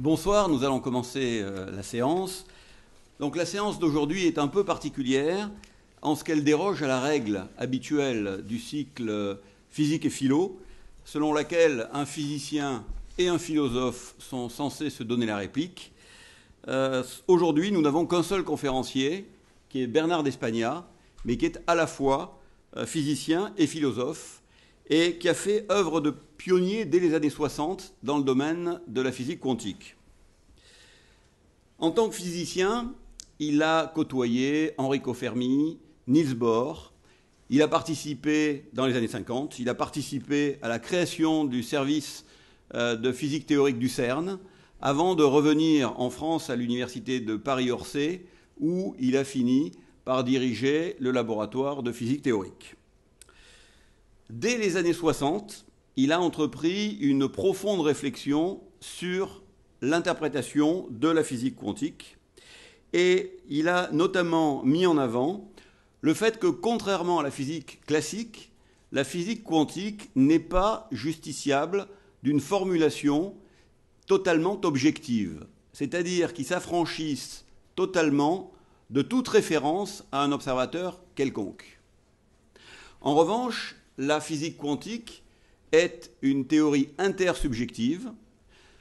Bonsoir, nous allons commencer la séance. Donc la séance d'aujourd'hui est un peu particulière en ce qu'elle déroge à la règle habituelle du cycle physique et philo, selon laquelle un physicien et un philosophe sont censés se donner la réplique. Aujourd'hui, nous n'avons qu'un seul conférencier, qui est Bernard d'Espagna, mais qui est à la fois physicien et philosophe, et qui a fait œuvre de pionnier dès les années 60 dans le domaine de la physique quantique. En tant que physicien, il a côtoyé Enrico Fermi, Niels Bohr, il a participé, dans les années 50, il a participé à la création du service de physique théorique du CERN, avant de revenir en France à l'université de Paris-Orsay, où il a fini par diriger le laboratoire de physique théorique. Dès les années 60, il a entrepris une profonde réflexion sur l'interprétation de la physique quantique et il a notamment mis en avant le fait que, contrairement à la physique classique, la physique quantique n'est pas justiciable d'une formulation totalement objective, c'est-à-dire qui s'affranchisse totalement de toute référence à un observateur quelconque. En revanche, la physique quantique est une théorie intersubjective,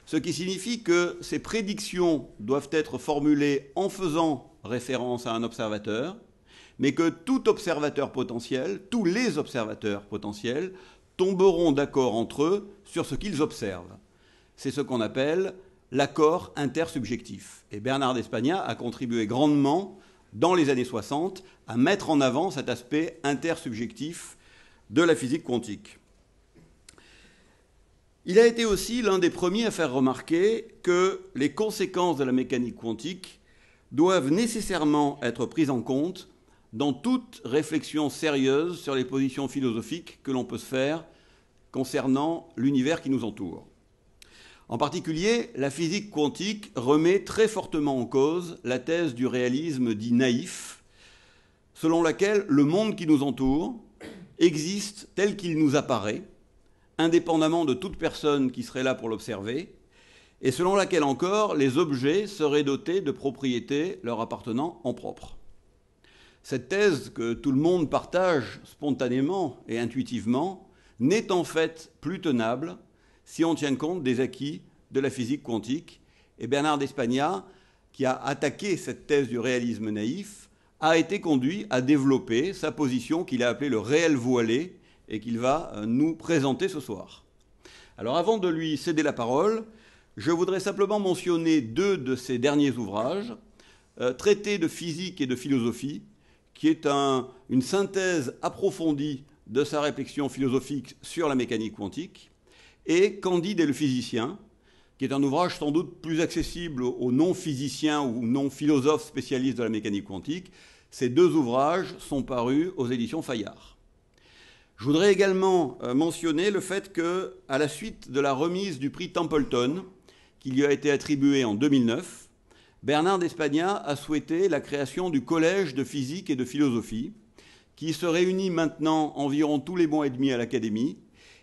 ce qui signifie que ses prédictions doivent être formulées en faisant référence à un observateur, mais que tout observateur potentiel, tous les observateurs potentiels, tomberont d'accord entre eux sur ce qu'ils observent. C'est ce qu'on appelle l'accord intersubjectif. Et Bernard d'Espagna a contribué grandement, dans les années 60, à mettre en avant cet aspect intersubjectif de la physique quantique. Il a été aussi l'un des premiers à faire remarquer que les conséquences de la mécanique quantique doivent nécessairement être prises en compte dans toute réflexion sérieuse sur les positions philosophiques que l'on peut se faire concernant l'univers qui nous entoure. En particulier, la physique quantique remet très fortement en cause la thèse du réalisme dit naïf, selon laquelle le monde qui nous entoure existe tel qu'il nous apparaît, indépendamment de toute personne qui serait là pour l'observer, et selon laquelle encore les objets seraient dotés de propriétés leur appartenant en propre. Cette thèse que tout le monde partage spontanément et intuitivement n'est en fait plus tenable si on tient compte des acquis de la physique quantique. Et Bernard d'Espagna, qui a attaqué cette thèse du réalisme naïf, a été conduit à développer sa position qu'il a appelée le réel voilé et qu'il va nous présenter ce soir. Alors avant de lui céder la parole, je voudrais simplement mentionner deux de ses derniers ouvrages, Traité de physique et de philosophie, qui est une synthèse approfondie de sa réflexion philosophique sur la mécanique quantique, et Candide et le physicien, qui est un ouvrage sans doute plus accessible aux non-physiciens ou non-philosophes spécialistes de la mécanique quantique. Ces deux ouvrages sont parus aux éditions Fayard. Je voudrais également mentionner le fait qu'à la suite de la remise du prix Templeton, qui lui a été attribué en 2009, Bernard d'Espagna a souhaité la création du Collège de physique et de philosophie, qui se réunit maintenant environ tous les mois et demi à l'Académie,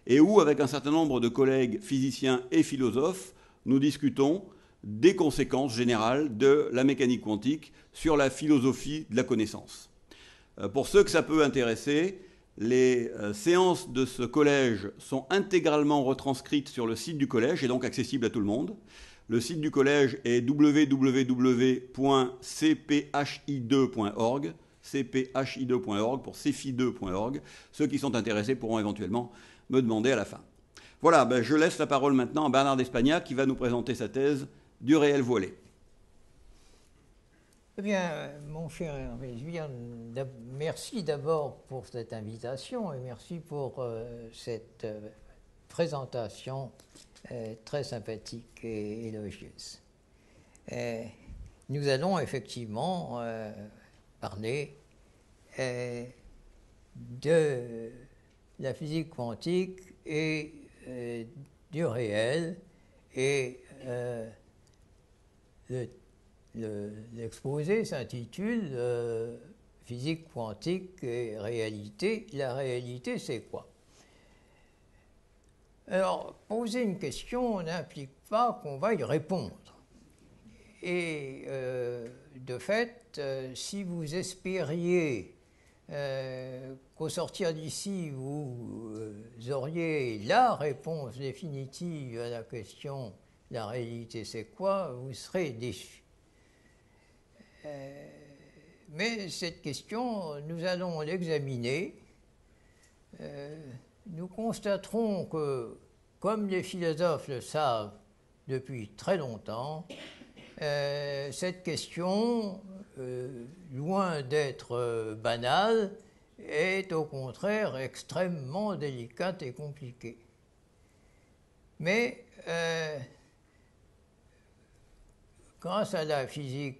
et où, avec un certain nombre de collègues physiciens et philosophes, nous discutons des conséquences générales de la mécanique quantique sur la philosophie de la connaissance. Pour ceux que ça peut intéresser, les séances de ce collège sont intégralement retranscrites sur le site du collège et donc accessibles à tout le monde. Le site du collège est www.cphi2.org, cphi2.org pour cphi2.org. Ceux qui sont intéressés pourront éventuellement me demander à la fin. Voilà, je laisse la parole maintenant à Bernard d'Espagna qui va nous présenter sa thèse du réel voilé. Eh bien, mon cher Hervé, merci d'abord pour cette invitation et merci pour cette présentation très sympathique et élogieuse. Nous allons effectivement parler de la physique quantique et du réel et l'exposé s'intitule Physique quantique et réalité. La réalité, c'est quoi? Alors, poser une question n'implique pas qu'on va y répondre. Et de fait, si vous espériez qu'au sortir d'ici, vous auriez la réponse définitive à la question « la réalité c'est quoi ?», vous serez déçu. Mais cette question, nous allons l'examiner. Nous constaterons que, comme les philosophes le savent depuis très longtemps, cette question, loin d'être banale, est au contraire extrêmement délicate et compliquée. Mais grâce à la physique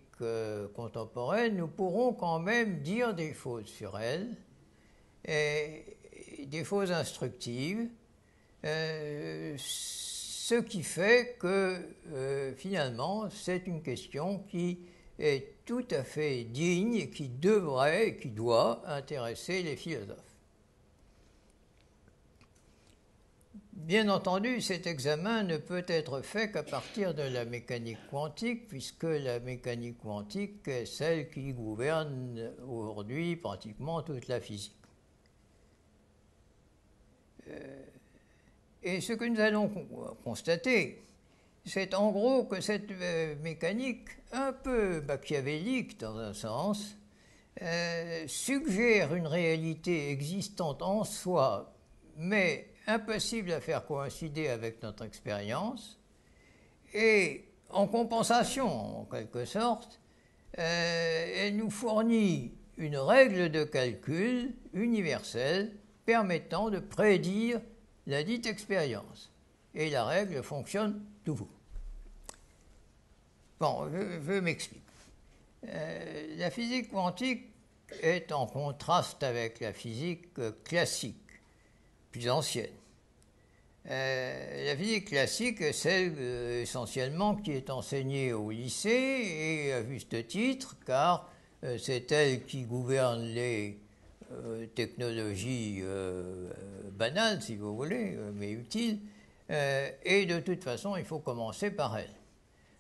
contemporaine, nous pourrons quand même dire des choses sur elle, et des choses instructives, ce qui fait que finalement c'est une question qui est tout à fait digne et qui devrait et qui doit intéresser les philosophes. Bien entendu, cet examen ne peut être fait qu'à partir de la mécanique quantique, puisque la mécanique quantique est celle qui gouverne aujourd'hui pratiquement toute la physique. Et ce que nous allons constater, c'est en gros que cette mécanique, un peu machiavélique dans un sens, suggère une réalité existante en soi, mais impossible à faire coïncider avec notre expérience, et en compensation, en quelque sorte, elle nous fournit une règle de calcul universelle permettant de prédire la dite expérience. Et la règle fonctionne toujours. Bon, je m'explique. La physique quantique est en contraste avec la physique classique, plus ancienne. La physique classique est celle essentiellement qui est enseignée au lycée, et à juste titre, car c'est elle qui gouverne les technologies banales, si vous voulez, mais utiles, et de toute façon, il faut commencer par elle.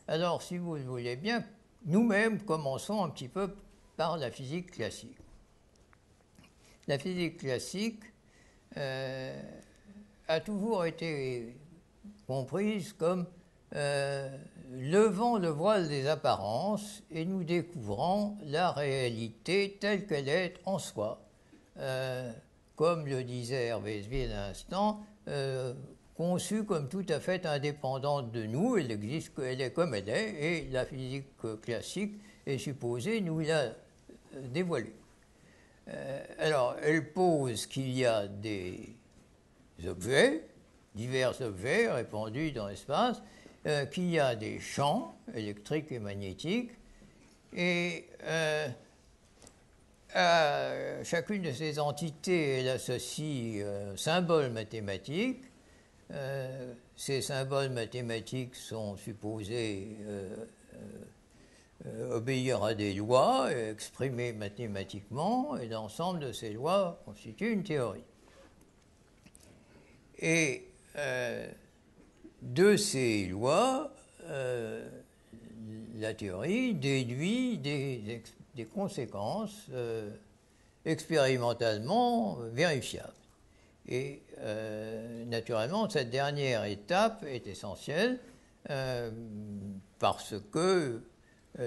Alors, si vous le voulez bien, nous-mêmes commençons un petit peu par la physique classique. La physique classique a toujours été comprise comme levant le voile des apparences et nous découvrant la réalité telle qu'elle est en soi. Comme le disait Hervé Svier à l'instant, conçue comme tout à fait indépendante de nous, elle existe, elle est comme elle est, et la physique classique est supposée nous la dévoiler. Alors, elle pose qu'il y a des objets, divers objets répandus dans l'espace, qu'il y a des champs électriques et magnétiques, et à chacune de ces entités, elle associe un symbole mathématique. Ces symboles mathématiques sont supposés obéir à des lois exprimées mathématiquement, et l'ensemble de ces lois constitue une théorie. Et de ces lois, la théorie déduit des conséquences expérimentalement vérifiables. Et naturellement, cette dernière étape est essentielle parce que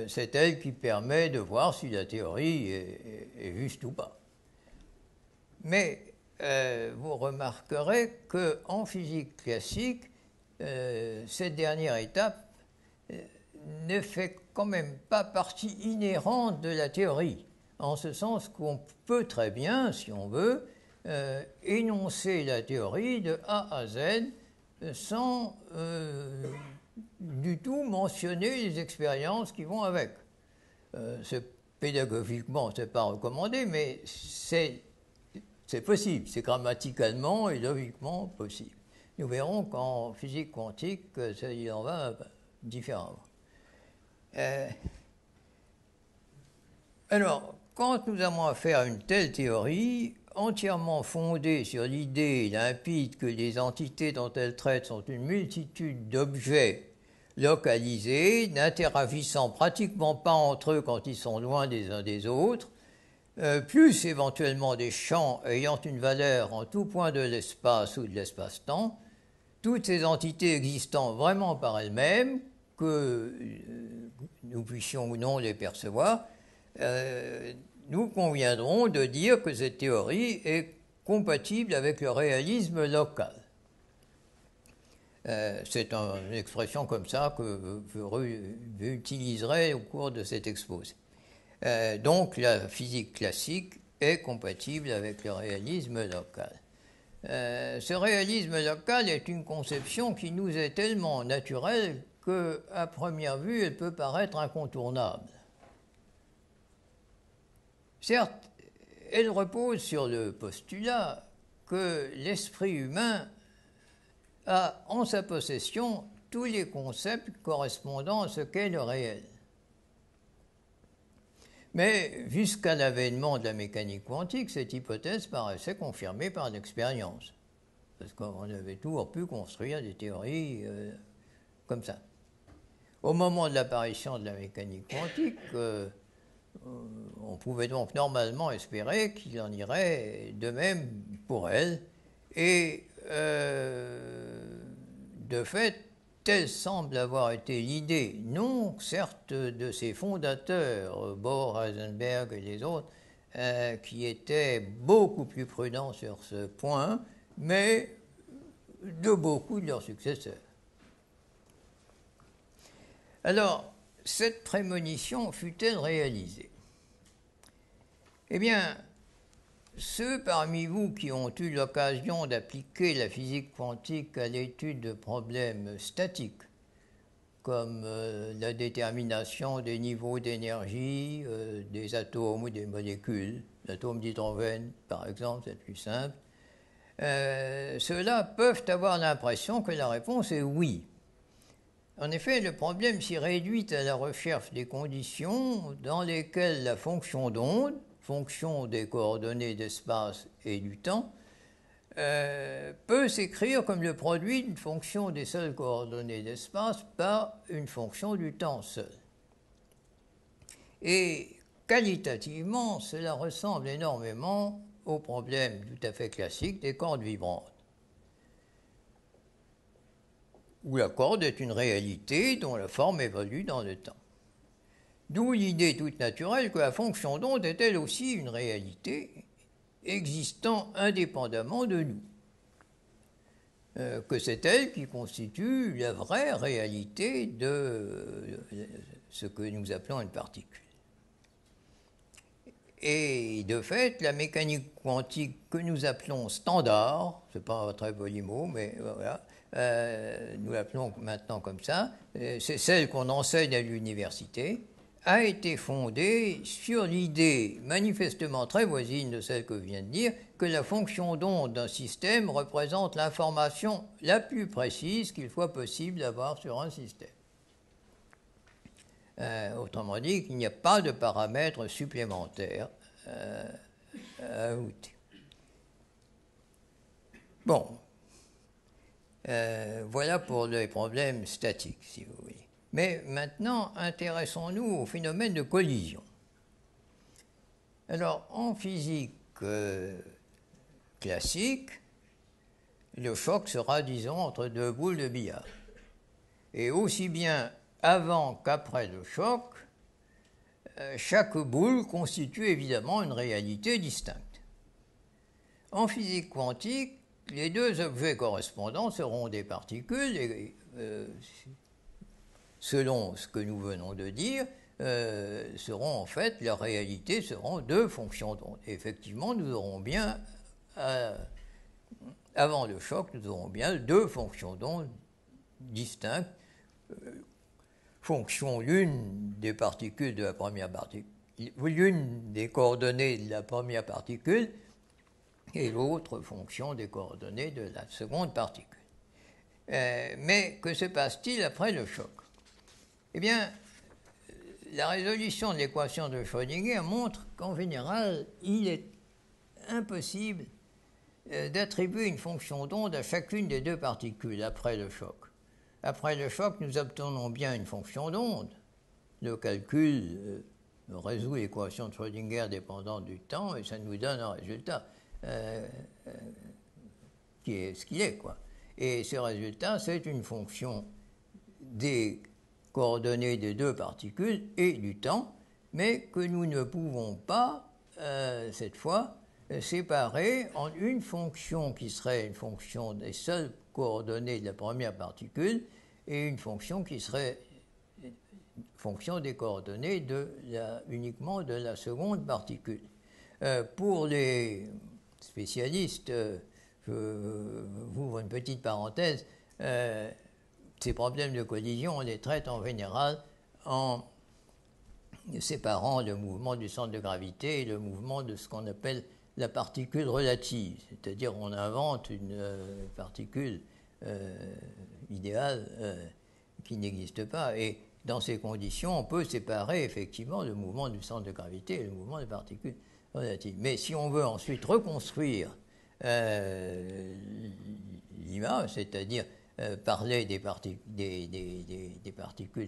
c'est elle qui permet de voir si la théorie est juste ou pas. Mais vous remarquerez qu'en physique classique, cette dernière étape ne fait quand même pas partie inhérente de la théorie, en ce sens qu'on peut très bien, si on veut, énoncer la théorie de A à Z sans du tout mentionner les expériences qui vont avec. Pédagogiquement, ce n'est pas recommandé, mais c'est possible, c'est grammaticalement et logiquement possible. Nous verrons qu'en physique quantique, il en va différemment. Alors, quand nous avons affaire à une telle théorie, entièrement fondée sur l'idée limpide que les entités dont elle traite sont une multitude d'objets localisés, n'interagissant pratiquement pas entre eux quand ils sont loin des uns des autres, plus éventuellement des champs ayant une valeur en tout point de l'espace ou de l'espace-temps, toutes ces entités existant vraiment par elles-mêmes, que nous puissions ou non les percevoir, nous conviendrons de dire que cette théorie est compatible avec le réalisme local. C'est une expression comme ça que j'utiliserai au cours de cet exposé. Donc la physique classique est compatible avec le réalisme local. Ce réalisme local est une conception qui nous est tellement naturelle qu'à première vue, elle peut paraître incontournable. Certes, elle repose sur le postulat que l'esprit humain a en sa possession tous les concepts correspondant à ce qu'est le réel. Mais jusqu'à l'avènement de la mécanique quantique, cette hypothèse paraissait confirmée par l'expérience, parce qu'on avait toujours pu construire des théories comme ça. Au moment de l'apparition de la mécanique quantique, on pouvait donc normalement espérer qu'il en irait de même pour elle, et de fait, telle semble avoir été l'idée, non certes de ses fondateurs, Bohr, Heisenberg et les autres, qui étaient beaucoup plus prudents sur ce point, mais de beaucoup de leurs successeurs. Alors, cette prémonition fut-elle réalisée? Eh bien, ceux parmi vous qui ont eu l'occasion d'appliquer la physique quantique à l'étude de problèmes statiques, comme la détermination des niveaux d'énergie des atomes ou des molécules, l'atome d'hydrogène par exemple, c'est plus simple, ceux-là peuvent avoir l'impression que la réponse est oui. En effet, le problème s'y réduit à la recherche des conditions dans lesquelles la fonction d'onde, fonction des coordonnées d'espace et du temps, peut s'écrire comme le produit d'une fonction des seules coordonnées d'espace par une fonction du temps seul. Et qualitativement, cela ressemble énormément au problème tout à fait classique des cordes vibrantes, où la corde est une réalité dont la forme évolue dans le temps. D'où l'idée toute naturelle que la fonction d'onde est elle aussi une réalité existant indépendamment de nous, que c'est elle qui constitue la vraie réalité de ce que nous appelons une particule. Et de fait, la mécanique quantique que nous appelons standard, ce n'est pas un très joli mot, mais voilà, nous l'appelons maintenant comme ça, c'est celle qu'on enseigne à l'université, a été fondée sur l'idée manifestement très voisine de celle que je viens de dire, que la fonction d'onde d'un système représente l'information la plus précise qu'il soit possible d'avoir sur un système. Autrement dit, qu'il n'y a pas de paramètres supplémentaires à ajouter. Bon, voilà pour les problèmes statiques, si vous voulez. Mais maintenant, intéressons-nous au phénomène de collision. Alors, en physique classique, le choc sera, disons, entre deux boules de billard. Et aussi bien avant qu'après le choc, chaque boule constitue évidemment une réalité distincte. En physique quantique, les deux objets correspondants seront des particules et selon ce que nous venons de dire, seront en fait, leur réalité seront deux fonctions d'onde. Et effectivement, nous aurons bien, avant le choc, nous aurons bien deux fonctions d'onde distinctes, fonction l'une des particules de la première particule, l'une des coordonnées de la première particule, et l'autre fonction des coordonnées de la seconde particule. Mais que se passe-t-il après le choc? Eh bien, la résolution de l'équation de Schrödinger montre qu'en général, il est impossible d'attribuer une fonction d'onde à chacune des deux particules après le choc. Après le choc, nous obtenons bien une fonction d'onde. Le calcul résout l'équation de Schrödinger dépendante du temps et ça nous donne un résultat qui est ce qu'il est, quoi. Et ce résultat, c'est une fonction des coordonnées des deux particules et du temps, mais que nous ne pouvons pas, cette fois, séparer en une fonction qui serait une fonction des seules coordonnées de la première particule et une fonction qui serait fonction des coordonnées uniquement de la seconde particule. Pour les spécialistes, j'ouvre une petite parenthèse, ces problèmes de collision, on les traite en général en séparant le mouvement du centre de gravité et le mouvement de ce qu'on appelle la particule relative, c'est-à-dire on invente une particule idéale qui n'existe pas, et dans ces conditions, on peut séparer effectivement le mouvement du centre de gravité et le mouvement des particules relatives. Mais si on veut ensuite reconstruire l'image, c'est-à-dire parler des particules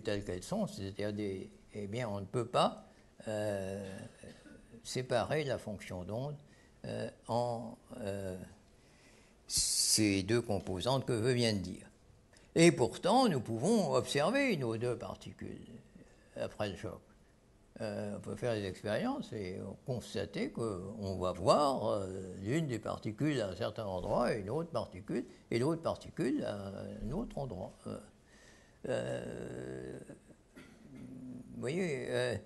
telles qu'elles sont, c'est-à-dire eh bien, on ne peut pas séparer la fonction d'onde en ces deux composantes que je viens de dire. Et pourtant, nous pouvons observer nos deux particules après le choc. On peut faire des expériences et constater qu'on va voir l'une des particules à un certain endroit et une autre particule, et l'autre particule à un autre endroit. Vous voyez,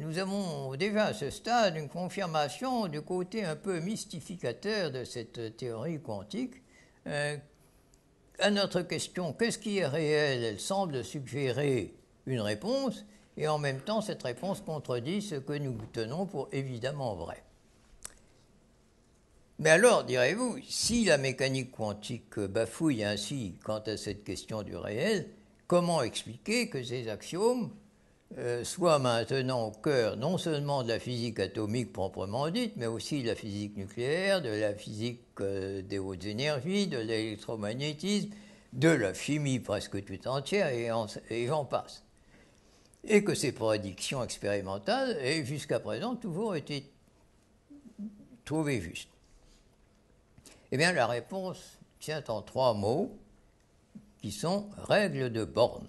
nous avons déjà à ce stade une confirmation du côté un peu mystificateur de cette théorie quantique. À notre question, qu'est-ce qui est réel? Elle semble suggérer une réponse, et en même temps, cette réponse contredit ce que nous tenons pour évidemment vrai. Mais alors, direz-vous, si la mécanique quantique bafouille ainsi quant à cette question du réel, comment expliquer que ces axiomes soient maintenant au cœur non seulement de la physique atomique proprement dite, mais aussi de la physique nucléaire, de la physique des hautes énergies, de l'électromagnétisme, de la chimie presque tout entière, et j'en passe. Et que ces prédictions expérimentales aient jusqu'à présent toujours été trouvées justes. Eh bien, la réponse tient en trois mots qui sont règles de Born.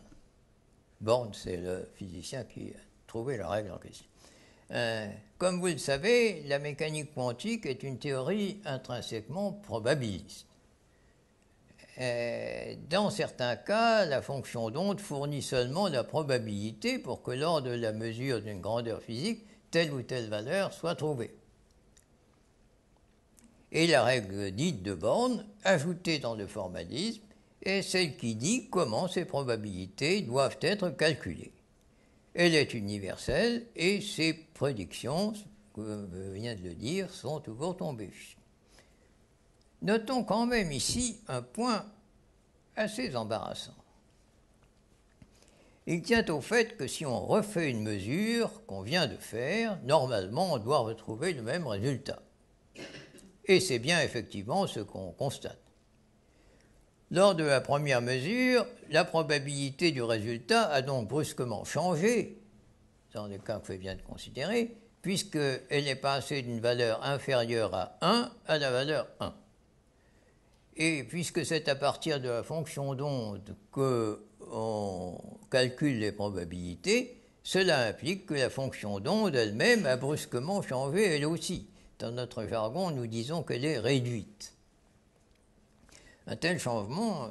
Born, c'est le physicien qui a trouvé la règle en question. Comme vous le savez, la mécanique quantique est une théorie intrinsèquement probabiliste. Dans certains cas, la fonction d'onde fournit seulement la probabilité pour que lors de la mesure d'une grandeur physique, telle ou telle valeur soit trouvée. Et la règle dite de Born, ajoutée dans le formalisme, est celle qui dit comment ces probabilités doivent être calculées. Elle est universelle et ses prédictions, comme je viens de le dire, sont toujours tombées. Notons quand même ici un point assez embarrassant. Il tient au fait que si on refait une mesure qu'on vient de faire, normalement on doit retrouver le même résultat. Et c'est bien effectivement ce qu'on constate. Lors de la première mesure, la probabilité du résultat a donc brusquement changé, dans le cas que je viens de considérer, puisqu'elle est passée d'une valeur inférieure à 1 à la valeur 1. Et puisque c'est à partir de la fonction d'onde qu'on calcule les probabilités, cela implique que la fonction d'onde elle-même a brusquement changé elle aussi. Dans notre jargon, nous disons qu'elle est réduite. Un tel changement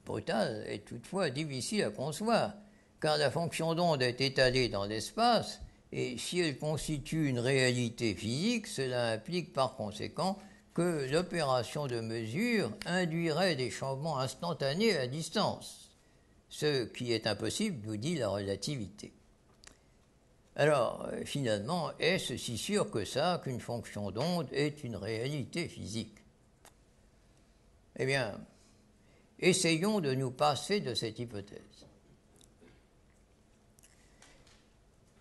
brutal est toutefois difficile à concevoir, car la fonction d'onde est étalée dans l'espace, et si elle constitue une réalité physique, cela implique par conséquent que l'opération de mesure induirait des changements instantanés à distance, ce qui est impossible, nous dit la relativité. Alors, finalement, est-ce si sûr que ça, qu'une fonction d'onde est une réalité physique? Eh bien, essayons de nous passer de cette hypothèse.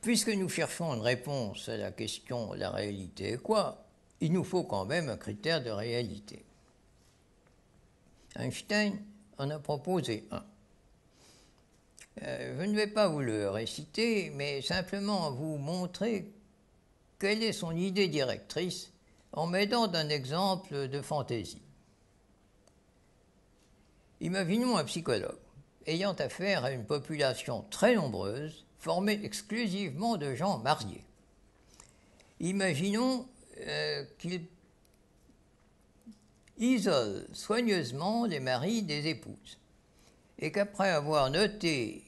Puisque nous cherchons une réponse à la question « la réalité est quoi ?», il nous faut quand même un critère de réalité. Einstein en a proposé un. Je ne vais pas vous le réciter, mais simplement vous montrer quelle est son idée directrice en m'aidant d'un exemple de fantaisie. Imaginons un psychologue ayant affaire à une population très nombreuse, formée exclusivement de gens mariés. Imaginons qu'il isole soigneusement les maris des épouses et qu'après avoir noté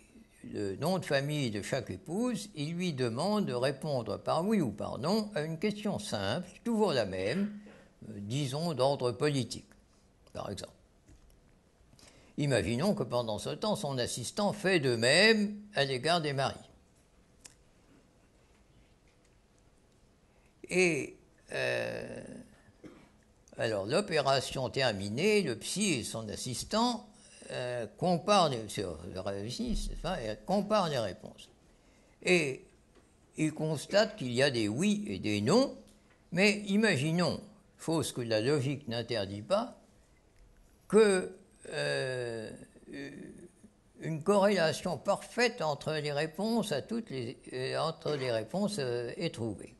le nom de famille de chaque épouse, il lui demande de répondre par oui ou par non à une question simple, toujours la même, disons d'ordre politique, par exemple. Imaginons que pendant ce temps, son assistant fait de même à l'égard des maris. Et alors, l'opération terminée, le psy et son assistant comparent les réponses. Et ils constatent qu'il y a des oui et des non, mais imaginons, chose que la logique n'interdit pas, que une corrélation parfaite entre les réponses est trouvée.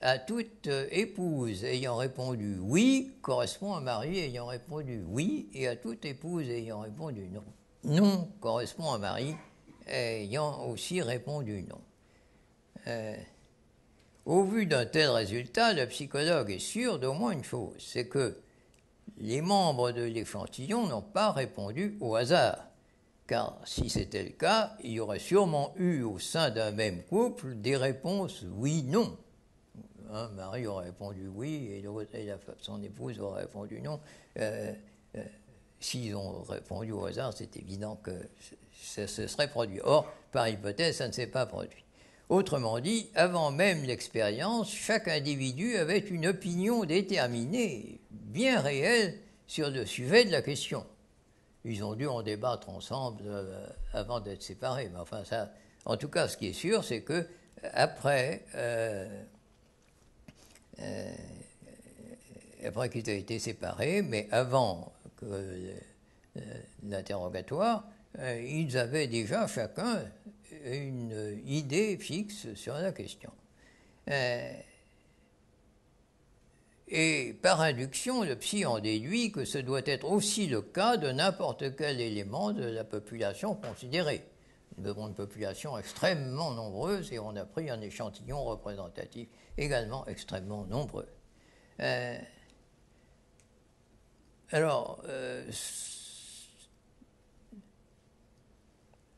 À toute épouse ayant répondu oui correspond un mari ayant répondu oui, et à toute épouse ayant répondu non. Non correspond un mari ayant aussi répondu non. Au vu d'un tel résultat, le psychologue est sûr d'au moins une chose, c'est que les membres de l'échantillon n'ont pas répondu au hasard, car si c'était le cas, il y aurait sûrement eu au sein d'un même couple des réponses oui-non. Un mari aurait répondu oui et son épouse aurait répondu non. S'ils ont répondu au hasard, c'est évident que ça se serait produit. Or, par hypothèse, ça ne s'est pas produit. Autrement dit, avant même l'expérience, chaque individu avait une opinion déterminée, bien réelle, sur le sujet de la question. Ils ont dû en débattre ensemble avant d'être séparés. Mais enfin, ça, en tout cas, ce qui est sûr, c'est que après qu'ils aient été séparés, mais avant l'interrogatoire, ils avaient déjà chacun une idée fixe sur la question. Et par induction, le psy en déduit que ce doit être aussi le cas de n'importe quel élément de la population considérée. Nous avons une population extrêmement nombreuse et on a pris un échantillon représentatif également extrêmement nombreux.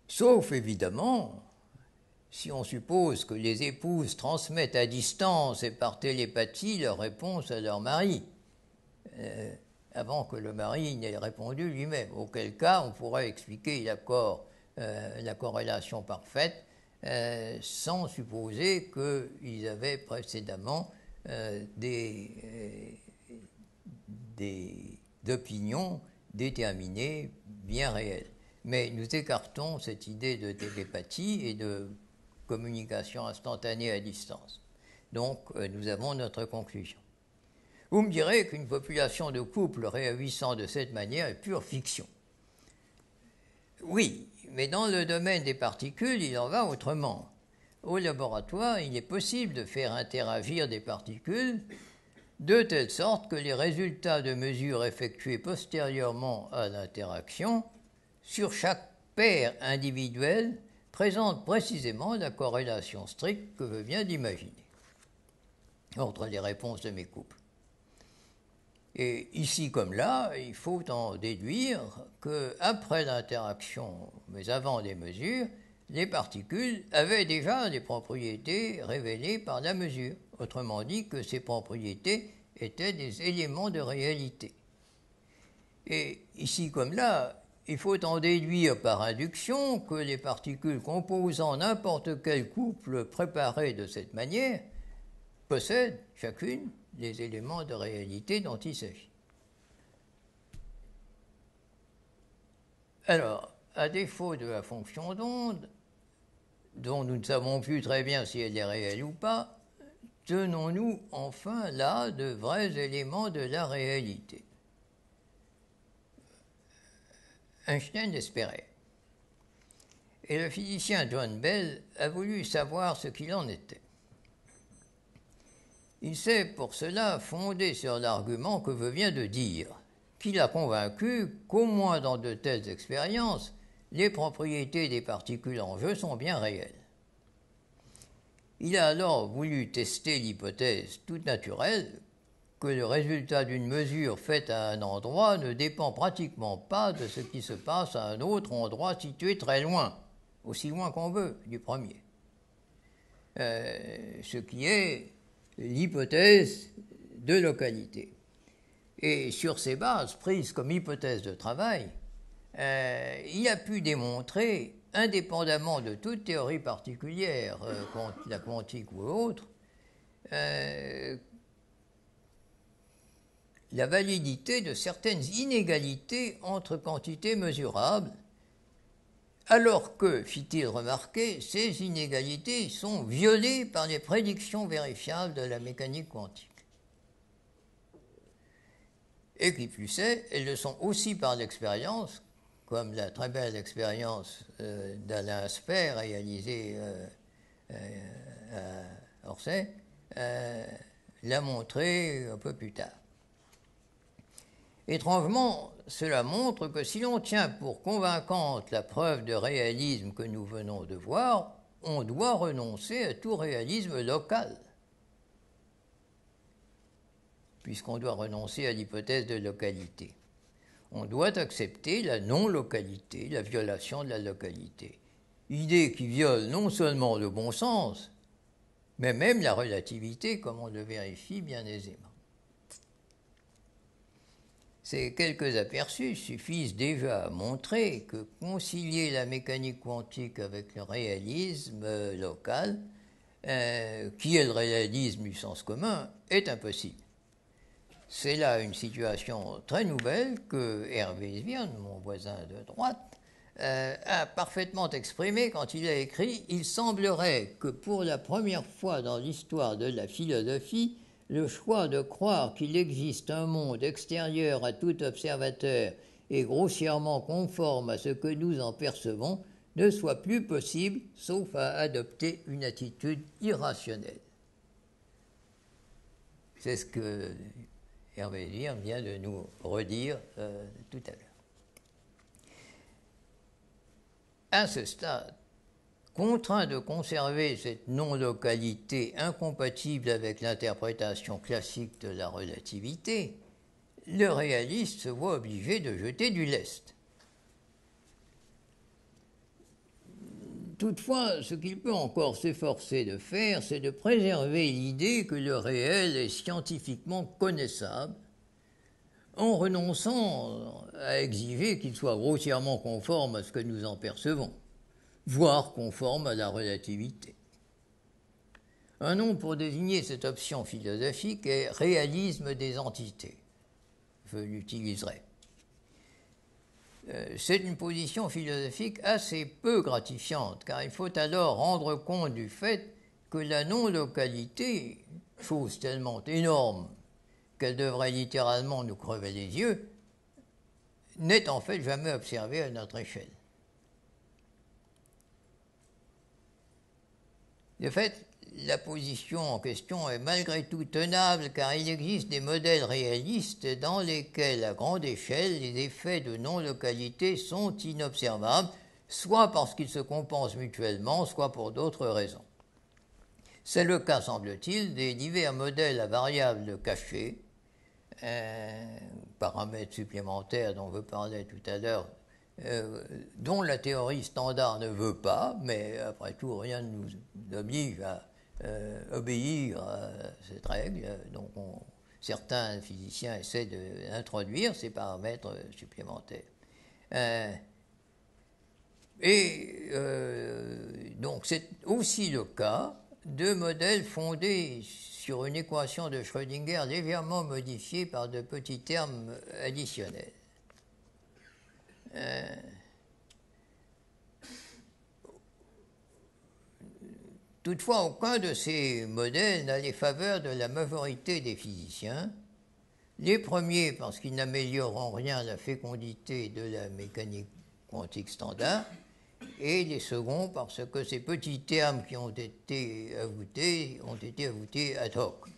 Sauf évidemment, si on suppose que les épouses transmettent à distance et par télépathie leurs réponses à leur mari, avant que le mari n'ait répondu lui-même, auquel cas on pourrait expliquer la corrélation parfaite sans supposer qu'ils avaient précédemment des opinions déterminées, bien réelles. Mais nous écartons cette idée de télépathie et de communication instantanée à distance. Donc, nous avons notre conclusion. Vous me direz qu'une population de couples réagissant de cette manière est pure fiction. Oui, mais dans le domaine des particules, il en va autrement. Au laboratoire, il est possible de faire interagir des particules de telle sorte que les résultats de mesures effectuées postérieurement à l'interaction sur chaque paire individuelle présentent précisément la corrélation stricte que je viens d'imaginer entre les réponses de mes couples. Et ici comme là, il faut en déduire qu'après l'interaction, mais avant les mesures, les particules avaient déjà des propriétés révélées par la mesure. Autrement dit, que ces propriétés étaient des éléments de réalité. Et ici comme là, il faut en déduire par induction que les particules composant n'importe quel couple préparé de cette manière possèdent chacune des éléments de réalité dont il s'agit. Alors, à défaut de la fonction d'onde, dont nous ne savons plus très bien si elle est réelle ou pas, tenons-nous enfin là de vrais éléments de la réalité? Einstein espérait. Et le physicien John Bell a voulu savoir ce qu'il en était. Il s'est pour cela fondé sur l'argument que je viens de dire, qui l'a convaincu qu'au moins dans de telles expériences, les propriétés des particules en jeu sont bien réelles. Il a alors voulu tester l'hypothèse toute naturelle que le résultat d'une mesure faite à un endroit ne dépend pratiquement pas de ce qui se passe à un autre endroit situé très loin, aussi loin qu'on veut du premier. Ce qui est l'hypothèse de localité. Et sur ces bases, prises comme hypothèse de travail, il a pu démontrer, indépendamment de toute théorie particulière, la quantique ou autre, la validité de certaines inégalités entre quantités mesurables, alors que, fit-il remarquer, ces inégalités sont violées par les prédictions vérifiables de la mécanique quantique. Et qui plus est, elles le sont aussi par l'expérience, comme la très belle expérience d'Alain Aspect réalisée à Orsay l'a montré un peu plus tard. Étrangement, cela montre que si l'on tient pour convaincante la preuve de réalisme que nous venons de voir, on doit renoncer à tout réalisme local, puisqu'on doit renoncer à l'hypothèse de localité. On doit accepter la non-localité, la violation de la localité. Idée qui viole non seulement le bon sens, mais même la relativité, comme on le vérifie bien aisément. Ces quelques aperçus suffisent déjà à montrer que concilier la mécanique quantique avec le réalisme local, qui est le réalisme du sens commun, est impossible. C'est là une situation très nouvelle que Hervé Svion, mon voisin de droite, a parfaitement exprimé quand il a écrit « Il semblerait que pour la première fois dans l'histoire de la philosophie, le choix de croire qu'il existe un monde extérieur à tout observateur et grossièrement conforme à ce que nous en percevons ne soit plus possible, sauf à adopter une attitude irrationnelle. » C'est ce que Hervé Svion vient de nous redire tout à l'heure. À ce stade, contraint de conserver cette non-localité incompatible avec l'interprétation classique de la relativité, le réaliste se voit obligé de jeter du lest. Toutefois, ce qu'il peut encore s'efforcer de faire, c'est de préserver l'idée que le réel est scientifiquement connaissable, en renonçant à exiger qu'il soit grossièrement conforme à ce que nous en percevons, voire conforme à la relativité. Un nom pour désigner cette option philosophique est « réalisme des entités ». Je l'utiliserai. C'est une position philosophique assez peu gratifiante, car il faut alors rendre compte du fait que la non-localité, chose tellement énorme qu'elle devrait littéralement nous crever les yeux, n'est en fait jamais observée à notre échelle. De fait, la position en question est malgré tout tenable car il existe des modèles réalistes dans lesquels, à grande échelle, les effets de non-localité sont inobservables, soit parce qu'ils se compensent mutuellement, soit pour d'autres raisons. C'est le cas, semble-t-il, des divers modèles à variables cachées, paramètres supplémentaires dont je parlais tout à l'heure, dont la théorie standard ne veut pas, mais après tout, rien ne nous oblige à obéir à cette règle. Donc, certains physiciens essaient d'introduire ces paramètres supplémentaires. Donc, c'est aussi le cas de modèles fondés sur une équation de Schrödinger légèrement modifiée par de petits termes additionnels. Toutefois, aucun de ces modèles n'a les faveurs de la majorité des physiciens. Les premiers parce qu'ils n'améliorent en rien la fécondité de la mécanique quantique standard, et les seconds parce que ces petits termes qui ont été ajoutés ad hoc.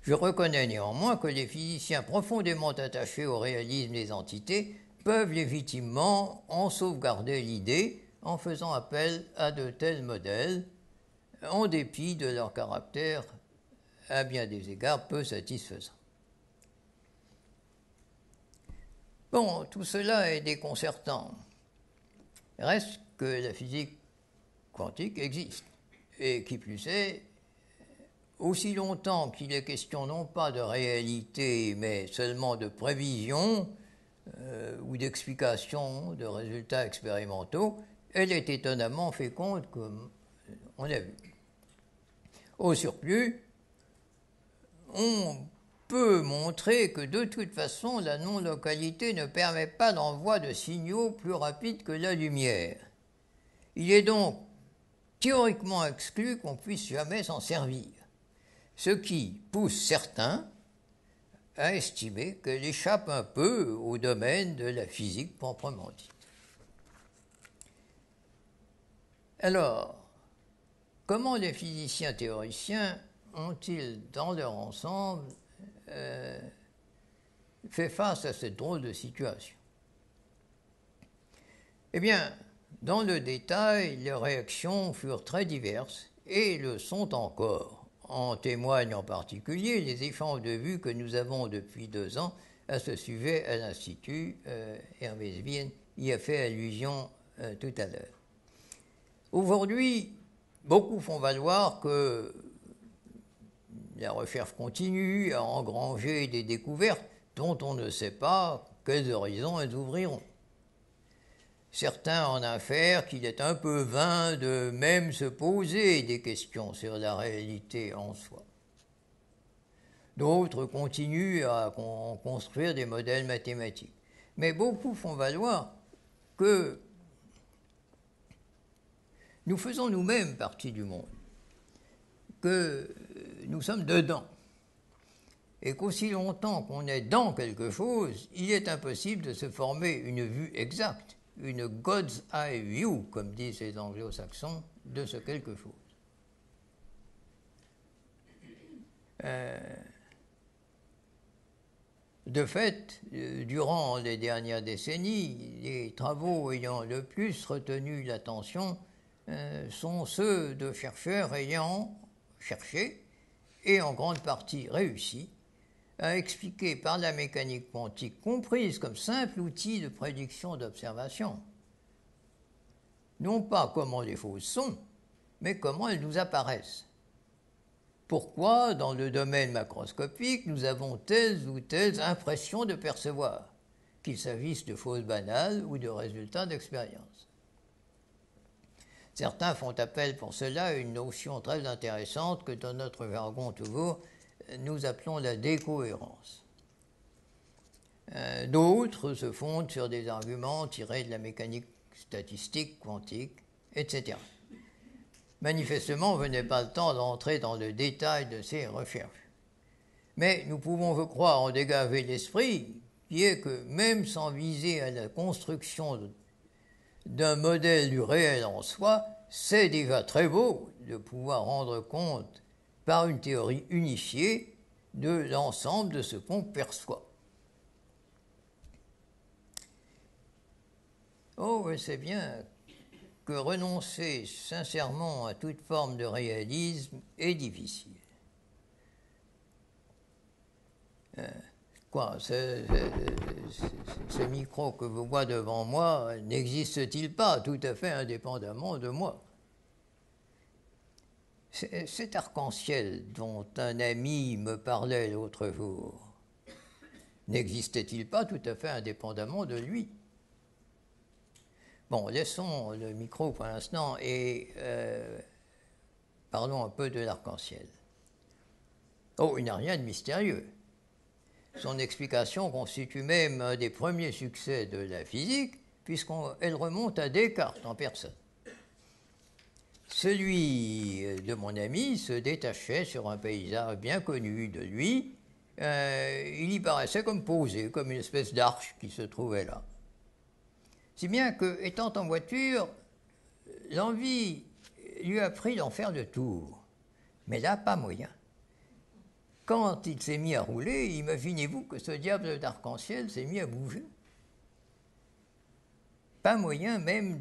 Je reconnais néanmoins que les physiciens profondément attachés au réalisme des entités peuvent légitimement en sauvegarder l'idée en faisant appel à de tels modèles, en dépit de leur caractère à bien des égards peu satisfaisant. Bon, tout cela est déconcertant. Reste que la physique quantique existe, et qui plus est, aussi longtemps qu'il est question non pas de réalité, mais seulement de prévision ou d'explication de résultats expérimentaux, elle est étonnamment féconde, comme on a vu. Au surplus, on peut montrer que de toute façon, la non-localité ne permet pas l'envoi de signaux plus rapides que la lumière. Il est donc théoriquement exclu qu'on puisse jamais s'en servir, ce qui pousse certains à estimer qu'elle échappe un peu au domaine de la physique proprement dite. Alors, comment les physiciens théoriciens ont-ils, dans leur ensemble, fait face à cette drôle de situation? Eh bien, dans le détail, les réactions furent très diverses et le sont encore. En témoignent en particulier les échanges de vues que nous avons depuis 2 ans à ce sujet à l'Institut. Hervé Sbien y a fait allusion tout à l'heure. Aujourd'hui, beaucoup font valoir que la recherche continue à engranger des découvertes dont on ne sait pas quels horizons elles ouvriront. Certains en infèrent qu'il est un peu vain de même se poser des questions sur la réalité en soi. D'autres continuent à construire des modèles mathématiques. Mais beaucoup font valoir que nous faisons nous-mêmes partie du monde, que nous sommes dedans, et qu'aussi longtemps qu'on est dans quelque chose, il est impossible de se former une vue exacte, une God's eye view, comme disent les anglo-saxons, de ce quelque chose. De fait, durant les dernières décennies, les travaux ayant le plus retenu l'attention sont ceux de chercheurs ayant cherché, et en grande partie réussi, à expliquer par la mécanique quantique, comprise comme simple outil de prédiction d'observation, non pas comment les choses sont, mais comment elles nous apparaissent. Pourquoi, dans le domaine macroscopique, nous avons telles ou telles impressions de percevoir, qu'il s'agisse de choses banales ou de résultats d'expérience. Certains font appel pour cela à une notion très intéressante que dans notre jargon toujours, nous appelons la décohérence. D'autres se fondent sur des arguments tirés de la mécanique statistique, quantique, etc. Manifestement, je n'ai pas le temps d'entrer dans le détail de ces recherches. Mais nous pouvons, je crois, en dégager l'esprit, qui est que même sans viser à la construction d'un modèle du réel en soi, c'est déjà très beau de pouvoir rendre compte par une théorie unifiée de l'ensemble de ce qu'on perçoit. Oh, je sais bien que renoncer sincèrement à toute forme de réalisme est difficile. Ce micro que vous voyez devant moi n'existe-t-il pas tout à fait indépendamment de moi? Cet arc-en-ciel dont un ami me parlait l'autre jour, n'existait-il pas tout à fait indépendamment de lui? Bon, laissons le micro pour l'instant et parlons un peu de l'arc-en-ciel. Oh, il n'y a rien de mystérieux. Son explication constitue même un des premiers succès de la physique, puisqu'elle remonte à Descartes en personne. celui de mon ami se détachait sur un paysage bien connu de lui. Il y paraissait comme posé, comme une espèce d'arche qui se trouvait là. Si bien que, étant en voiture, l'envie lui a pris d'en faire le tour. Mais là, pas moyen. Quand il s'est mis à rouler, imaginez-vous que ce diable d'arc-en-ciel s'est mis à bouger. Pas moyen même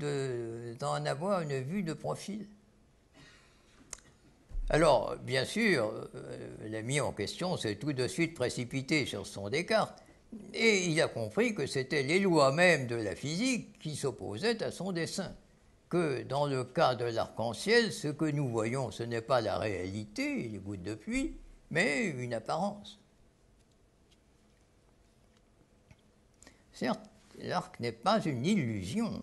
d'en avoir une vue de profil. Alors, bien sûr, l'ami en question s'est tout de suite précipité sur son Descartes, et il a compris que c'était les lois mêmes de la physique qui s'opposaient à son dessein, que dans le cas de l'arc-en-ciel, ce que nous voyons, ce n'est pas la réalité, les gouttes de pluie, mais une apparence. Certes, l'arc n'est pas une illusion.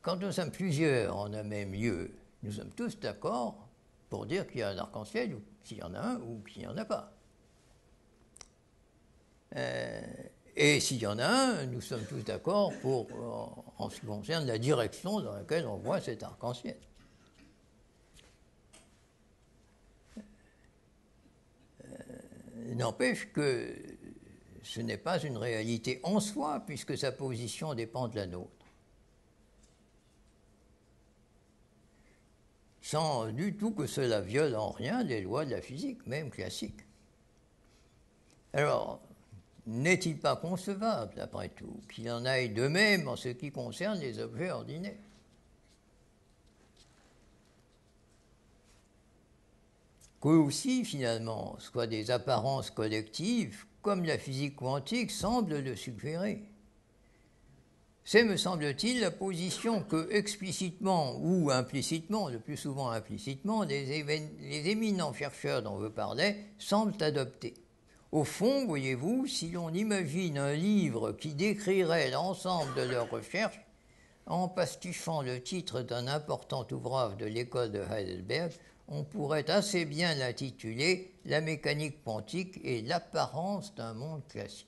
Quand nous sommes plusieurs en un même lieu, nous sommes tous d'accord pour dire qu'il y a un arc-en-ciel, ou qu'il y en a un, ou qu'il n'y en a pas. Et s'il y en a un, nous sommes tous d'accord en ce qui concerne la direction dans laquelle on voit cet arc-en-ciel. N'empêche que ce n'est pas une réalité en soi, puisque sa position dépend de la nôtre. Sans du tout que cela viole en rien les lois de la physique, même classique. Alors, n'est-il pas concevable, après tout, qu'il en aille de même en ce qui concerne les objets ordinaires? Qu'eux aussi, finalement, soient des apparences collectives, comme la physique quantique semble le suggérer. C'est, me semble-t-il, la position que, explicitement ou implicitement, le plus souvent implicitement, les éminents chercheurs dont je parlais semblent adopter. Au fond, voyez-vous, si l'on imagine un livre qui décrirait l'ensemble de leurs recherches, en pastichant le titre d'un important ouvrage de l'école de Heidelberg, on pourrait assez bien l'intituler « La mécanique quantique et l'apparence d'un monde classique ».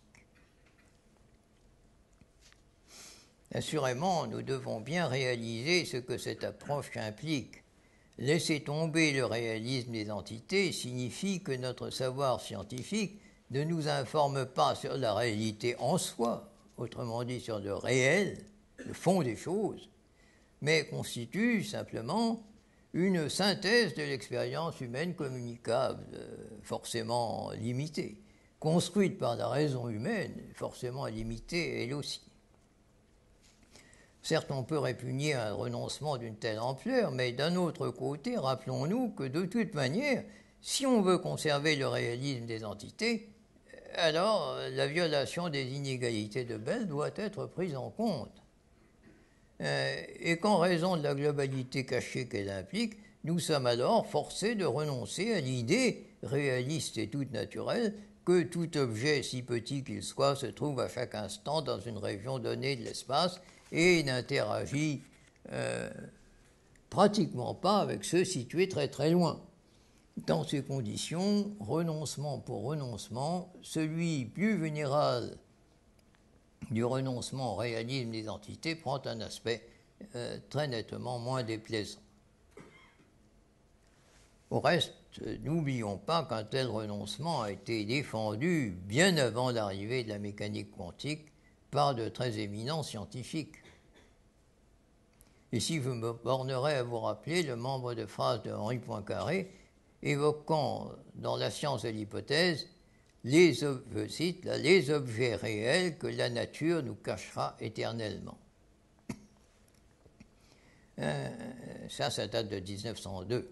Assurément, nous devons bien réaliser ce que cette approche implique. Laisser tomber le réalisme des entités signifie que notre savoir scientifique ne nous informe pas sur la réalité en soi, autrement dit sur le réel, le fond des choses, mais constitue simplement une synthèse de l'expérience humaine communicable, forcément limitée, construite par la raison humaine, forcément limitée elle aussi. Certes, on peut répugner un renoncement d'une telle ampleur, mais d'un autre côté, rappelons-nous que de toute manière, si on veut conserver le réalisme des entités, alors la violation des inégalités de Bell doit être prise en compte. Et qu'en raison de la globalité cachée qu'elle implique, nous sommes alors forcés de renoncer à l'idée, réaliste et toute naturelle, que tout objet, si petit qu'il soit, se trouve à chaque instant dans une région donnée de l'espace et n'interagit pratiquement pas avec ceux situés très très loin. Dans ces conditions, renoncement pour renoncement, celui plus général du renoncement au réalisme des entités prend un aspect très nettement moins déplaisant. Au reste, n'oublions pas qu'un tel renoncement a été défendu bien avant l'arrivée de la mécanique quantique par de très éminents scientifiques. Ici, je me bornerai à vous rappeler le membre de phrase de Henri Poincaré évoquant dans La science de l'hypothèse je cite, les objets réels que la nature nous cachera éternellement. Ça date de 1902.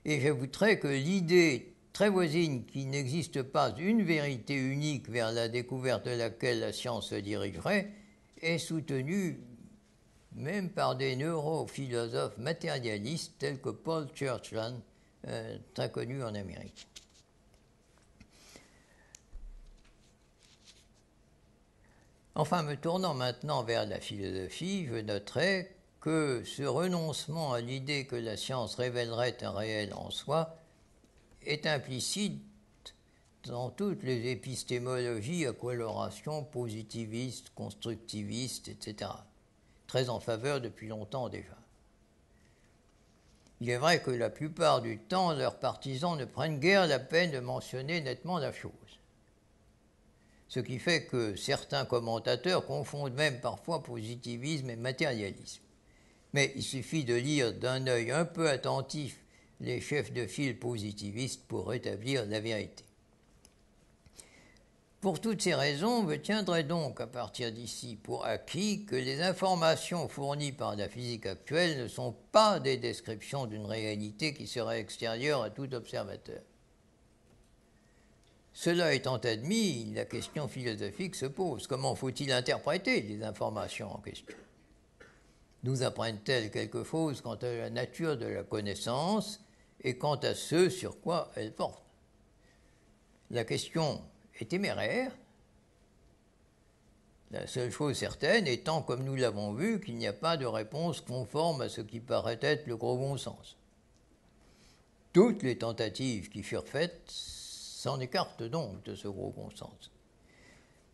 Et j'ajouterai que l'idée très voisine qu'il n'existe pas une vérité unique vers la découverte de laquelle la science se dirigerait est soutenue même par des neurophilosophes matérialistes tels que Paul Churchland, très connu en Amérique. Enfin, me tournant maintenant vers la philosophie, je noterai que ce renoncement à l'idée que la science révélerait un réel en soi est implicite dans toutes les épistémologies à coloration positiviste, constructiviste, etc., très en faveur depuis longtemps déjà. Il est vrai que la plupart du temps, leurs partisans ne prennent guère la peine de mentionner nettement la chose. Ce qui fait que certains commentateurs confondent même parfois positivisme et matérialisme. Mais il suffit de lire d'un œil un peu attentif les chefs de file positivistes pour rétablir la vérité. Pour toutes ces raisons, je tiendrai donc à partir d'ici pour acquis que les informations fournies par la physique actuelle ne sont pas des descriptions d'une réalité qui serait extérieure à tout observateur. Cela étant admis, la question philosophique se pose. Comment faut-il interpréter les informations en question? Nous apprennent-elles quelque chose quant à la nature de la connaissance et quant à ce sur quoi elles portent? La question est téméraire, la seule chose certaine étant, comme nous l'avons vu, qu'il n'y a pas de réponse conforme à ce qui paraît être le gros bon sens. Toutes les tentatives qui furent faites s'en écartent donc de ce gros bon sens.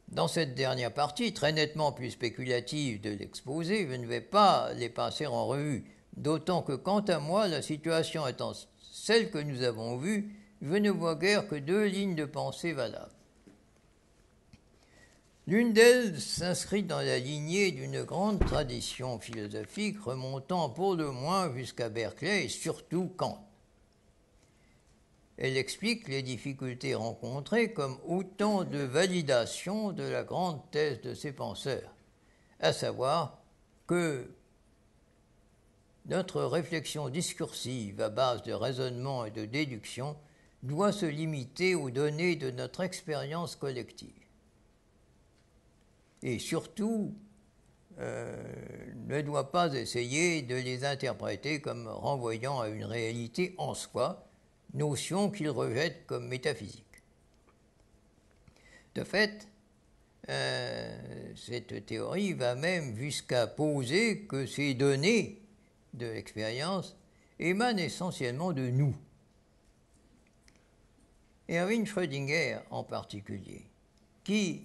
Dans cette dernière partie, très nettement plus spéculative de l'exposé, je ne vais pas les passer en revue, d'autant que quant à moi, la situation étant celle que nous avons vue, je ne vois guère que deux lignes de pensée valables. L'une d'elles s'inscrit dans la lignée d'une grande tradition philosophique remontant pour le moins jusqu'à Berkeley et surtout Kant. Elle explique les difficultés rencontrées comme autant de validation de la grande thèse de ces penseurs, à savoir que notre réflexion discursive à base de raisonnement et de déduction doit se limiter aux données de notre expérience collective. Et surtout, ne doit pas essayer de les interpréter comme renvoyant à une réalité en soi, notion qu'il rejette comme métaphysique. De fait, cette théorie va même jusqu'à poser que ces données de l'expérience émanent essentiellement de nous. Erwin Schrödinger en particulier, qui,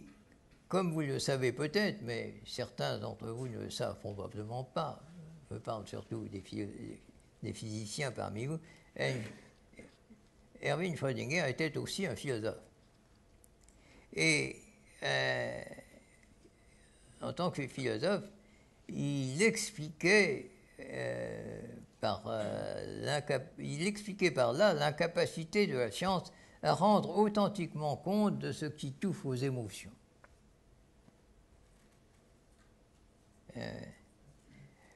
comme vous le savez peut-être, mais certains d'entre vous ne le savent probablement pas, je parle surtout des physiciens parmi vous, Erwin Schrödinger était aussi un philosophe. Et en tant que philosophe, il expliquait par là l'incapacité de la science à rendre authentiquement compte de ce qui touche aux émotions.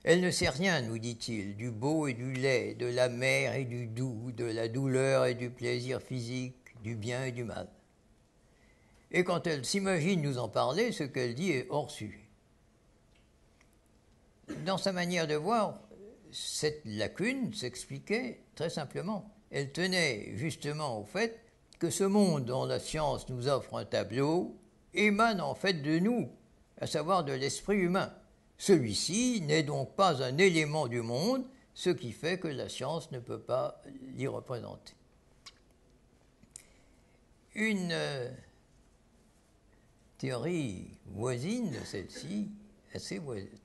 Elle ne sait rien, nous dit-il, du beau et du laid, de l'amer et du doux, de la douleur et du plaisir physique, du bien et du mal. Et quand elle s'imagine nous en parler, ce qu'elle dit est hors sujet. Dans sa manière de voir, cette lacune s'expliquait très simplement. Elle tenait justement au fait que ce monde dont la science nous offre un tableau émane en fait de nous, à savoir de l'esprit humain. Celui-ci n'est donc pas un élément du monde, ce qui fait que la science ne peut pas l'y représenter. Une théorie voisine de celle-ci,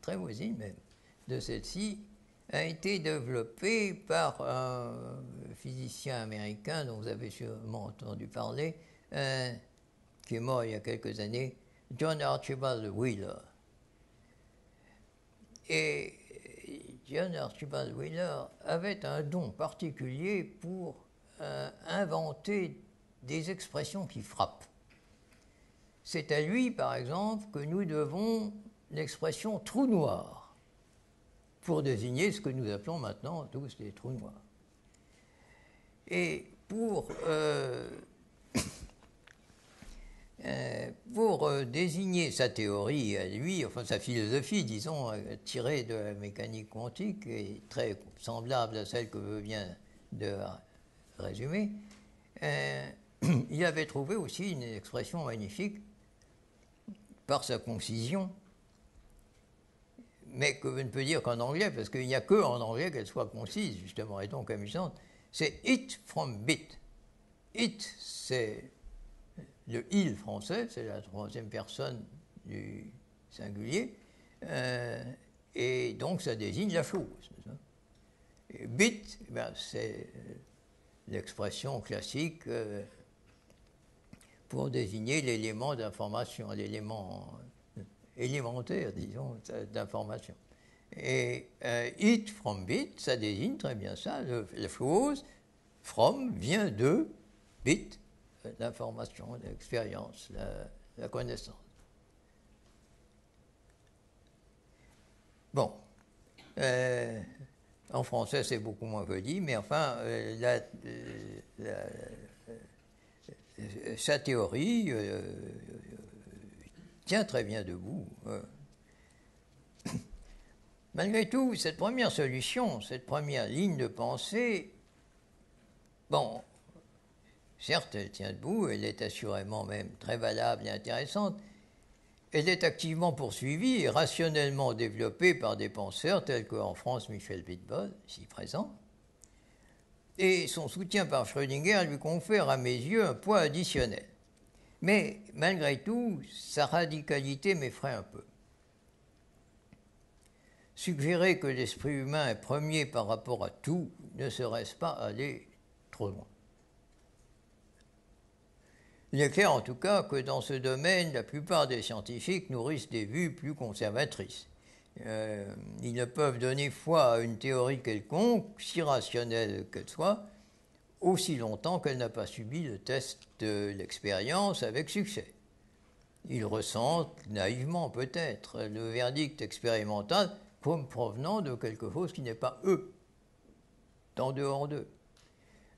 très voisine même, de celle-ci, a été développée par un physicien américain dont vous avez sûrement entendu parler, qui est mort il y a quelques années, John Archibald Wheeler. Et John Archibald Wheeler avait un don particulier pour inventer des expressions qui frappent. C'est à lui, par exemple, que nous devons l'expression « trou noir » pour désigner ce que nous appelons maintenant tous des trous noirs. Et pour désigner sa théorie à lui, enfin sa philosophie, disons, tirée de la mécanique quantique et très semblable à celle que je viens de résumer, il avait trouvé aussi une expression magnifique par sa concision, mais que je ne peux dire qu'en anglais, parce qu'il n'y a que en anglais qu'elle soit concise, justement, et donc amusante, c'est « it from bit ». « It », c'est le « il » français, c'est la troisième personne du singulier, et donc ça désigne la chose. Et bit, c'est l'expression classique pour désigner l'élément d'information, l'élément élémentaire, disons, d'information. Et it from bit, ça désigne très bien ça. La chose from vient de bit, l'information, l'expérience, la connaissance. Bon. En français, c'est beaucoup moins joli, mais enfin, sa théorie tient très bien debout. Malgré tout, cette première solution, cette première ligne de pensée, bon, certes, elle tient debout, elle est assurément même très valable et intéressante. Elle est activement poursuivie et rationnellement développée par des penseurs tels qu'en France Michel Wittbol, ici présent. Et son soutien par Schrödinger lui confère à mes yeux un poids additionnel. Mais malgré tout, sa radicalité m'effraie un peu. Suggérer que l'esprit humain est premier par rapport à tout, ne serait-ce pas aller trop loin? Il est clair en tout cas que dans ce domaine, la plupart des scientifiques nourrissent des vues plus conservatrices. Ils ne peuvent donner foi à une théorie quelconque, si rationnelle qu'elle soit, aussi longtemps qu'elle n'a pas subi le test de l'expérience avec succès. Ils ressentent, naïvement peut-être, le verdict expérimental comme provenant de quelque chose qui n'est pas eux, en dehors d'eux.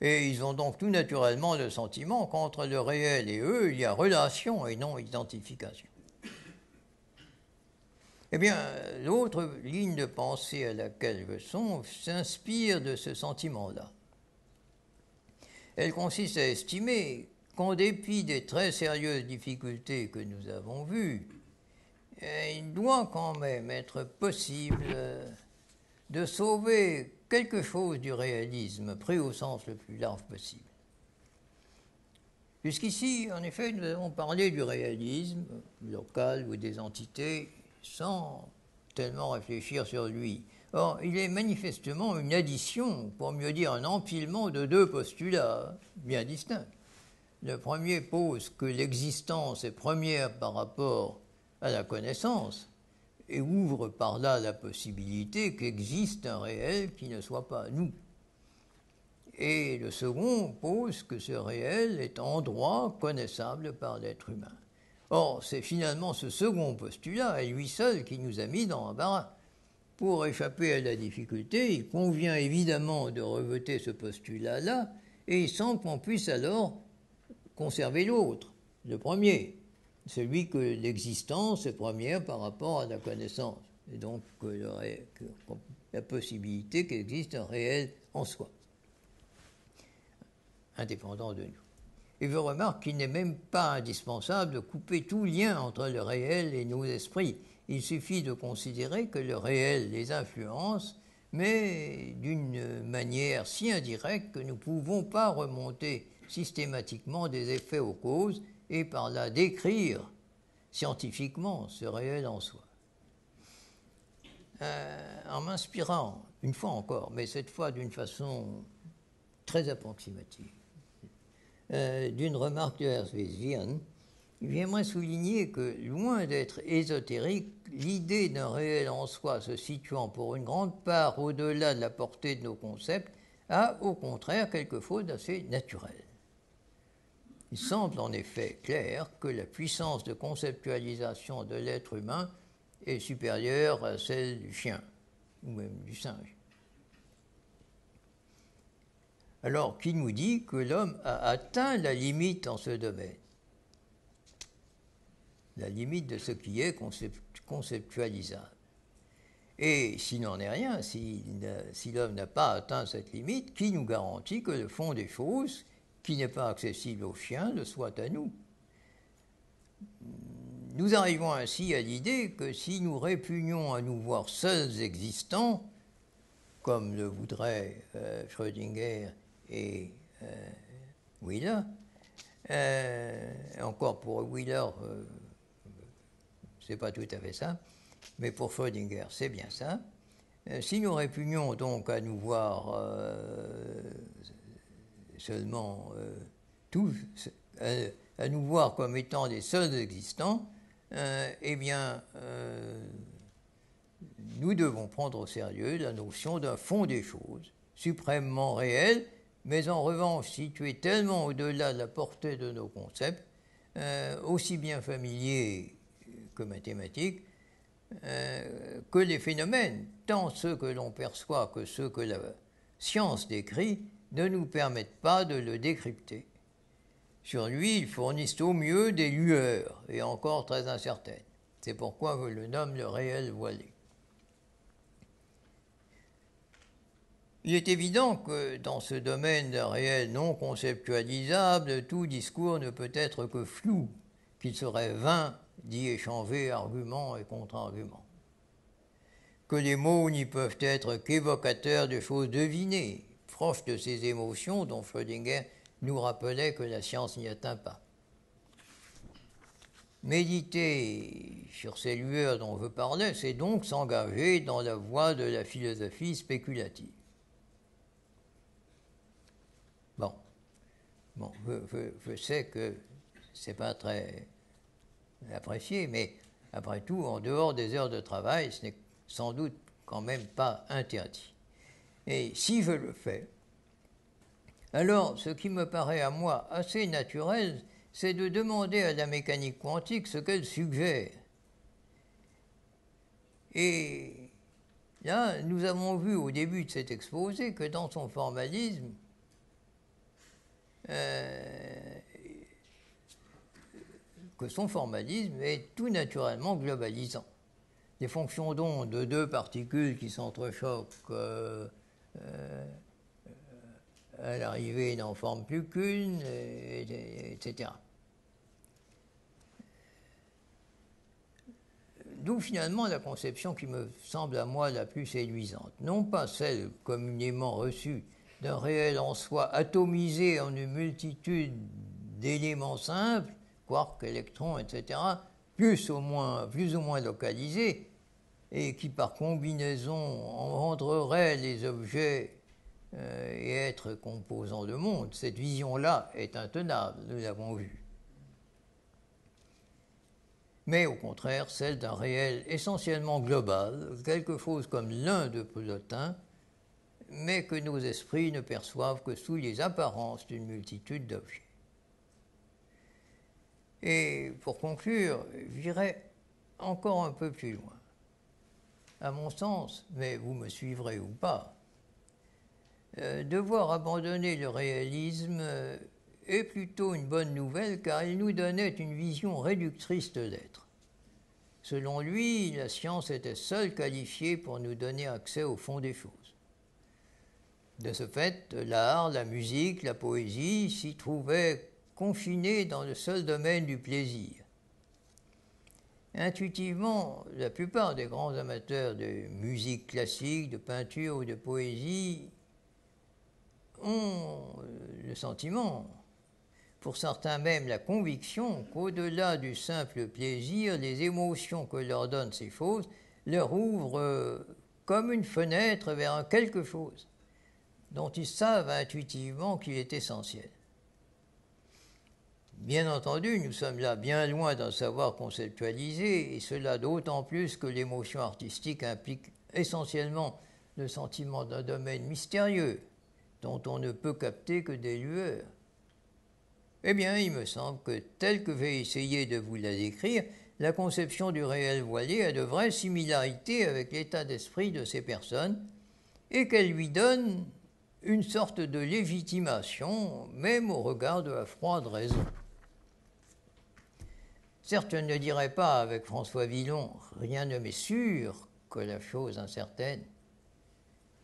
Et ils ont donc tout naturellement le sentiment qu'entre le réel et eux, il y a relation et non identification. Eh bien, l'autre ligne de pensée à laquelle je songe s'inspire de ce sentiment-là. Elle consiste à estimer qu'en dépit des très sérieuses difficultés que nous avons vues, il doit quand même être possible de sauver quelque chose du réalisme, pris au sens le plus large possible. Jusqu'ici, en effet, nous avons parlé du réalisme local ou des entités sans tellement réfléchir sur lui. Or, il est manifestement une addition, pour mieux dire un empilement de deux postulats bien distincts. Le premier pose que l'existence est première par rapport à la connaissance, et ouvre par là la possibilité qu'existe un réel qui ne soit pas nous. Et le second pose que ce réel est en droit connaissable par l'être humain. Or, c'est finalement ce second postulat, et lui seul, qui nous a mis dans l'embarras. Pour échapper à la difficulté, il convient évidemment de rejeter ce postulat-là, et il semble qu'on puisse alors conserver l'autre, le premier, celui que l'existence est première par rapport à la connaissance, et donc la possibilité qu'il existe un réel en soi, indépendant de nous. Et je remarque qu'il n'est même pas indispensable de couper tout lien entre le réel et nos esprits. Il suffit de considérer que le réel les influence, mais d'une manière si indirecte que nous ne pouvons pas remonter systématiquement des effets aux causes et par là décrire scientifiquement ce réel en soi. En m'inspirant, une fois encore, mais cette fois d'une façon très approximative, d'une remarque de Ernst Wiesvian, j'aimerais souligner que, loin d'être ésotérique, l'idée d'un réel en soi se situant pour une grande part au-delà de la portée de nos concepts a au contraire quelque chose d'assez naturel. Il semble en effet clair que la puissance de conceptualisation de l'être humain est supérieure à celle du chien, ou même du singe. Alors, qui nous dit que l'homme a atteint la limite en ce domaine? La limite de ce qui est conceptualisable. Et s'il n'en est rien, si l'homme n'a pas atteint cette limite, qui nous garantit que le fond des choses, qui n'est pas accessible aux chiens, le soit à nous? Nous arrivons ainsi à l'idée que si nous répugnons à nous voir seuls existants, comme le voudraient Schrödinger et Wheeler, encore pour Wheeler, c'est pas tout à fait ça, mais pour Schrödinger, c'est bien ça, Si nous répugnons donc à nous voir seulement tous, à nous voir comme étant les seuls existants, eh bien, nous devons prendre au sérieux la notion d'un fond des choses, suprêmement réel, mais en revanche situé tellement au-delà de la portée de nos concepts, aussi bien familiers que mathématiques, que les phénomènes, tant ceux que l'on perçoit que ceux que la science décrit, ne nous permettent pas de le décrypter. Sur lui, ils fournissent au mieux des lueurs, et encore très incertaines. C'est pourquoi je le nomme le réel voilé. Il est évident que dans ce domaine d'un réel non conceptualisable, tout discours ne peut être que flou, qu'il serait vain d'y échanger arguments et contre-arguments. Que les mots n'y peuvent être qu'évocateurs de choses devinées, proches de ces émotions dont Schrödinger nous rappelait que la science n'y atteint pas. Méditer sur ces lueurs dont je parlais, c'est donc s'engager dans la voie de la philosophie spéculative. Bon, je sais que c'est pas très apprécié, mais après tout, en dehors des heures de travail, ce n'est sans doute quand même pas interdit. Et si je le fais, alors ce qui me paraît à moi assez naturel, c'est de demander à la mécanique quantique ce qu'elle suggère. Et là, nous avons vu au début de cet exposé que dans son formalisme, est tout naturellement globalisant. Les fonctions d'onde de deux particules qui s'entrechoquent à l'arrivée n'en forment plus qu'une, etc. D'où finalement la conception qui me semble à moi la plus séduisante, non pas celle communément reçue d'un réel en soi atomisé en une multitude d'éléments simples, quarks, électrons, etc., plus ou moins localisés, et qui par combinaison engendrerait les objets et êtres composant le monde. Cette vision-là est intenable, nous l'avons vu. Mais au contraire, celle d'un réel essentiellement global, quelque chose comme l'un de Plotin, mais que nos esprits ne perçoivent que sous les apparences d'une multitude d'objets. Et pour conclure, j'irai encore un peu plus loin. À mon sens, mais vous me suivrez ou pas, devoir abandonner le réalisme est plutôt une bonne nouvelle car il nous donnait une vision réductrice de l'être. Selon lui, la science était seule qualifiée pour nous donner accès au fond des choses. De ce fait, l'art, la musique, la poésie s'y trouvaient confinés dans le seul domaine du plaisir. Intuitivement, la plupart des grands amateurs de musique classique, de peinture ou de poésie ont le sentiment, pour certains même la conviction, qu'au-delà du simple plaisir, les émotions que leur donnent ces choses leur ouvrent comme une fenêtre vers un quelque chose dont ils savent intuitivement qu'il est essentiel. Bien entendu, nous sommes là bien loin d'un savoir conceptualisé, et cela d'autant plus que l'émotion artistique implique essentiellement le sentiment d'un domaine mystérieux, dont on ne peut capter que des lueurs. Eh bien, il me semble que, tel que j'ai essayé de vous la décrire, la conception du réel voilé a de vraies similarités avec l'état d'esprit de ces personnes, et qu'elle lui donne une sorte de légitimation, même au regard de la froide raison. Certes, je ne dirais pas avec François Villon, rien ne m'est sûr que la chose incertaine,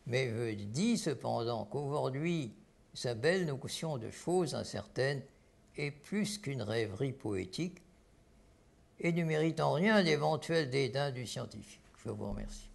mais je dis cependant qu'aujourd'hui, sa belle notion de chose incertaine est plus qu'une rêverie poétique et ne mérite en rien l'éventuel dédain du scientifique. Je vous remercie.